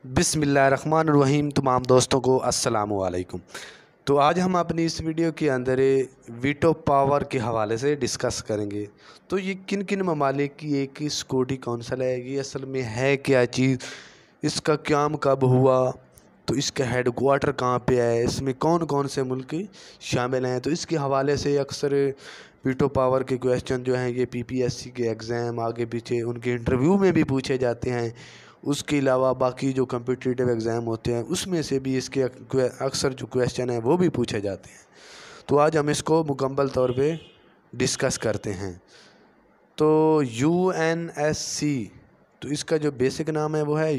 बिस्मिल्लाहिर्रहमानिर्रहीम। तमाम दोस्तों को अस्सलाम वालेकुम। तो आज हम अपनी इस वीडियो के अंदर वीटो पावर के हवाले से डिस्कस करेंगे। तो ये किन किन ममालिक की एक सिक्योरिटी काउंसिल है, ये असल में है क्या चीज़, इसका क़याम कब हुआ, तो इसका हेड क्वार्टर कहाँ पे है, इसमें कौन कौन से मुल्क शामिल हैं। तो इसके हवाले से अक्सर वीटो पावर के क्वेश्चन जो हैं ये पीपीएससी के एग्ज़ाम आगे पीछे उनके इंटरव्यू में भी पूछे जाते हैं। उसके अलावा बाकी जो कम्पिटिटिव एग्ज़ाम होते हैं उसमें से भी इसके अक्सर जो क्वेश्चन हैं वो भी पूछे जाते हैं। तो आज हम इसको मुकम्मल तौर पे डिस्कस करते हैं। तो यूएनएससी, तो इसका जो बेसिक नाम है वो है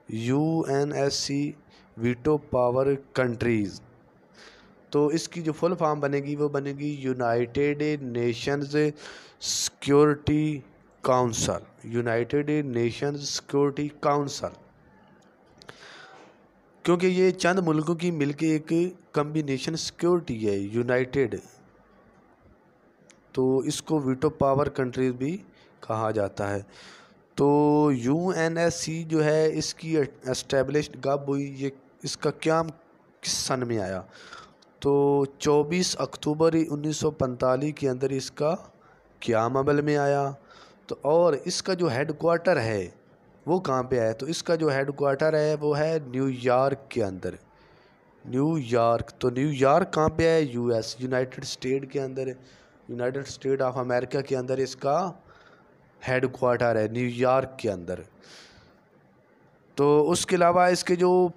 यूएनएससी वीटो पावर कंट्रीज़। तो इसकी जो फुल फॉर्म बनेगी वो बनेगी यूनाइटेड नेशंस सिक्योरिटी काउंसिल। क्योंकि ये चंद मुल्कों की मिलके एक कम्बिनेशन सिक्योरिटी है यूनाइटेड, तो इसको वीटो पावर कंट्रीज़ भी कहा जाता है। तो यूएनएससी जो है इसकी एस्टेब्लिश कब हुई, ये इसका क़याम किस सन में आया, तो 24 अक्टूबर 1945 के अंदर इसका क़याम अमल में आया। तो और इसका जो हेड क्वार्टर है वो कहाँ पे है, तो इसका जो हेड क्वार्टर है वो है न्यूयॉर्क के अंदर। न्यूयॉर्क, तो न्यूयॉर्क कहाँ पे है, यूएस, यूनाइटेड स्टेट के अंदर, यूनाइटेड स्टेट ऑफ अमेरिका के अंदर इसका हेड क्वार्टर है न्यूयॉर्क के अंदर। तो उसके अलावा इसके जो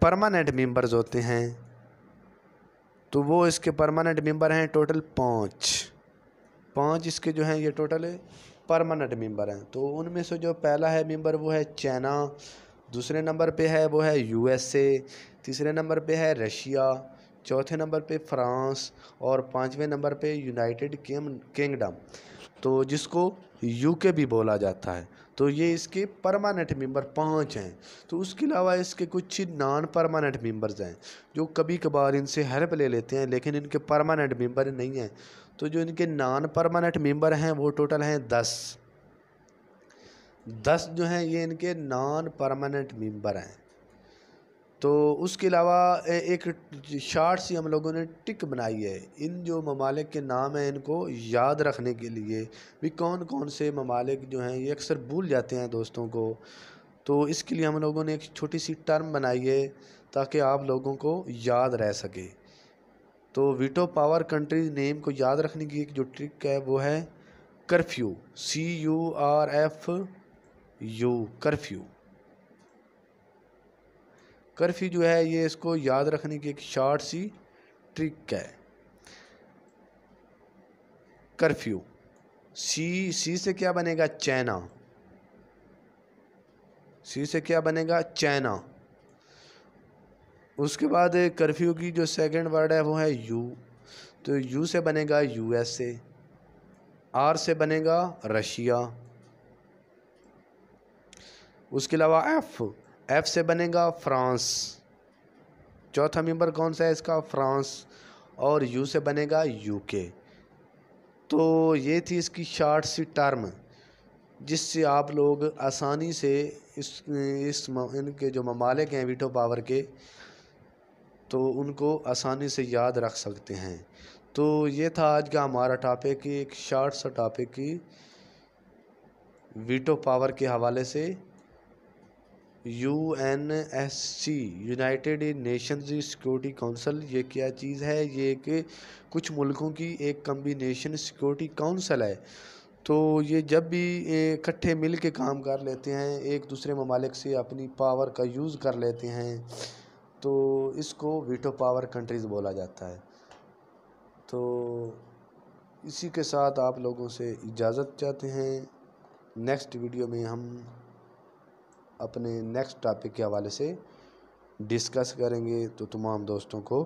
परमानेंट मेंबर्स होते हैं तो वो इसके परमानेंट मेंबर हैं टोटल पाँच इसके जो हैं ये टोटल परमानेंट मेंबर हैं। तो उनमें से जो पहला है मेंबर वो है चाइना, दूसरे नंबर पे है वो है यूएसए, तीसरे नंबर पे है रशिया, चौथे नंबर पे फ्रांस और पाँचवें नंबर पे यूनाइटेड किंगडम, तो जिसको यूके भी बोला जाता है। तो ये इसके परमानेंट मेंबर 5 हैं। तो उसके अलावा इसके कुछ नॉन परमानेंट मेंबर्स हैं जो कभी कभार इनसे हेल्प ले लेते हैं लेकिन इनके परमानेंट मेंबर नहीं हैं। तो जो इनके नॉन परमानेंट मेंबर हैं वो टोटल हैं 10 जो हैं ये इनके नॉन परमानेंट मेंबर हैं। तो उसके अलावा एक शार्ट सी हम लोगों ने टिक बनाई है, इन जो ममालिक के नाम हैं इनको याद रखने के लिए भी, कौन कौन से ममालिक जो हैं ये अक्सर भूल जाते हैं दोस्तों को। तो इसके लिए हम लोगों ने एक छोटी सी टर्म बनाई है ताकि आप लोगों को याद रह सके। तो वीटो पावर कंट्रीज नेम को याद रखने की एक जो ट्रिक है वो है कर्फ्यू, CURFU, कर्फ्यू जो है ये इसको याद रखने की एक शॉर्ट सी ट्रिक है। कर्फ्यू, सी से क्या बनेगा, चाइना, सी से क्या बनेगा, चाइना। उसके बाद कर्फ्यू की जो सेकंड वर्ड है वो है यू, तो यू से बनेगा यूएसए, आर से बनेगा रशिया। उसके अलावा एफ से बनेगा फ्रांस, चौथा मेंबर कौन सा है इसका, फ्रांस, और यू से बनेगा यूके। तो ये थी इसकी शॉर्ट सी टर्म जिससे आप लोग आसानी से इनके जो ममालिक हैं वीटो पावर के, तो उनको आसानी से याद रख सकते हैं। तो ये था आज का हमारा टॉपिक, एक शॉर्ट सा टॉपिक की वीटो पावर के हवाले से। UNSC, United Nations security council, ये क्या चीज़ है, ये एक कुछ मुल्कों की एक कम्बिनेशन सिक्योरिटी काउंसिल है। तो ये जब भी इकट्ठे मिल के काम कर लेते हैं, एक दूसरे ममालिक से अपनी पावर का यूज़ कर लेते हैं, तो इसको वीटो पावर कंट्रीज़ बोला जाता है। तो इसी के साथ आप लोगों से इजाज़त चाहते हैं। नेक्स्ट वीडियो में हम अपने नेक्स्ट टॉपिक के हवाले से डिस्कस करेंगे। तो तमाम दोस्तों को